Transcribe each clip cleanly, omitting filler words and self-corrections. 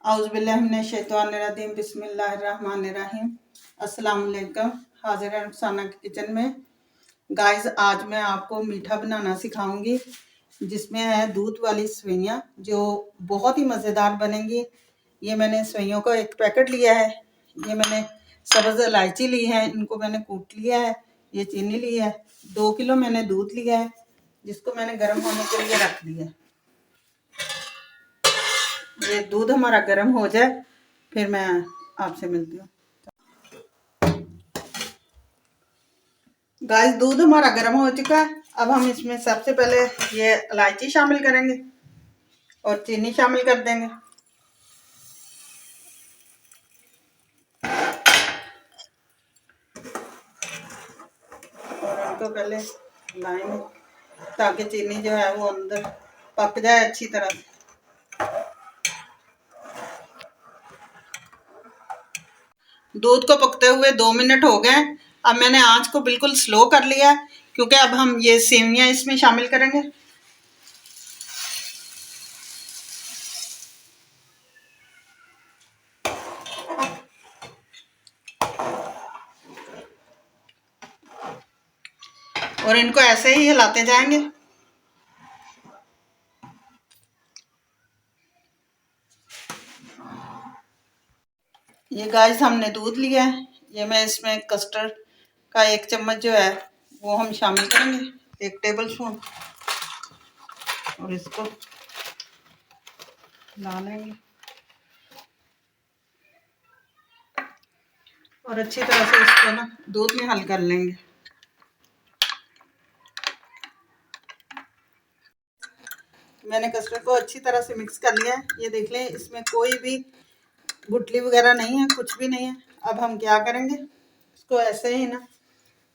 औज़ुबिल्लाहिमिनश्शैतानिर्रजीम बिस्मिल्लाहिर्रहमानिर्रहीम। अस्सलाम वालेकुम। हाजिर है रुखसाना के किचन में। गाइस, आज मैं आपको मीठा बनाना सिखाऊंगी जिसमें है दूध वाली सेवइयाँ जो बहुत ही मज़ेदार बनेंगी। ये मैंने सेवइयों का एक पैकेट लिया है। ये मैंने सब्ज़ इलायची ली है, इनको मैंने कूट लिया है। ये चीनी ली है। 2 किलो मैंने दूध लिया है जिसको मैंने गर्म होने के लिए रख दिया है। ये दूध हमारा गर्म हो जाए फिर मैं आपसे मिलती हूँ। गाइस, दूध हमारा गर्म हो चुका है। अब हम इसमें सबसे पहले ये इलायची शामिल करेंगे और चीनी शामिल कर देंगे। और इनको पहले हिलाएंगे ताकि चीनी जो है वो अंदर पक जाए अच्छी तरह से। दूध को पकते हुए 2 मिनट हो गए। अब मैंने आंच को बिल्कुल स्लो कर लिया है क्योंकि अब हम ये सेवइयाँ इसमें शामिल करेंगे। और इनको ऐसे ही हिलाते जाएंगे। ये गाइस, हमने दूध लिया है। ये मैं इसमें कस्टर्ड का 1 चम्मच जो है वो हम शामिल करेंगे, 1 टेबल स्पून। और इसको हिला लेंगे और अच्छी तरह से इसको ना दूध में हल कर लेंगे। मैंने कस्टर्ड को अच्छी तरह से मिक्स कर लिया है। ये देख लें, इसमें कोई भी गुठली वगैरह नहीं है, कुछ भी नहीं है। अब हम क्या करेंगे, इसको ऐसे ही ना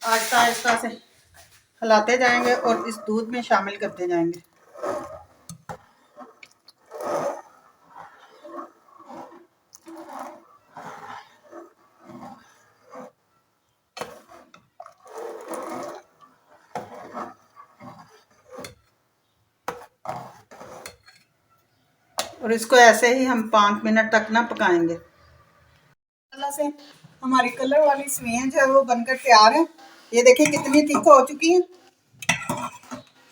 आहिस्ता आहिस्ता से हिलाते जाएंगे और इस दूध में शामिल करते जाएंगे। और इसको ऐसे ही हम 5 मिनट तक ना पकाएंगे। अल्लाह से हमारी कलर वाली सेवइयाँ जो है वो बनकर तैयार है। ये देखिए कितनी थिक हो चुकी है,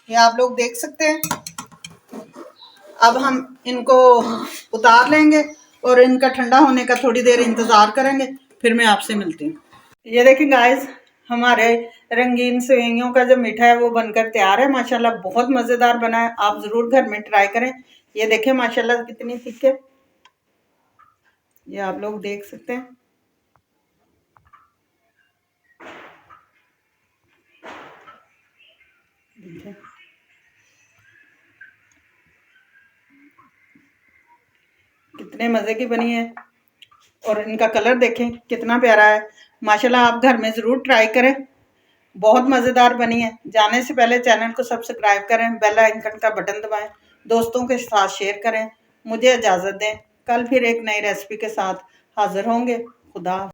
ये आप लोग देख सकते हैं। अब हम इनको उतार लेंगे और इनका ठंडा होने का थोड़ी देर इंतज़ार करेंगे, फिर मैं आपसे मिलती हूँ। ये देखिए गाइस, हमारे रंगीन सेवइयों का जो मीठा है वो बनकर तैयार है। माशाल्लाह बहुत मज़ेदार बना है। आप ज़रूर घर में ट्राई करें। ये देखिए माशाल्लाह कितनी थिक है, ये आप लोग देख सकते हैं। कितने मज़े की बनी है और इनका कलर देखें कितना प्यारा है। माशाल्लाह आप घर में ज़रूर ट्राई करें, बहुत मज़ेदार बनी है। जाने से पहले चैनल को सब्सक्राइब करें, बेल आइकन का बटन दबाएं, दोस्तों के साथ शेयर करें। मुझे इजाज़त दें, कल फिर एक नई रेसिपी के साथ हाज़िर होंगे। खुदा।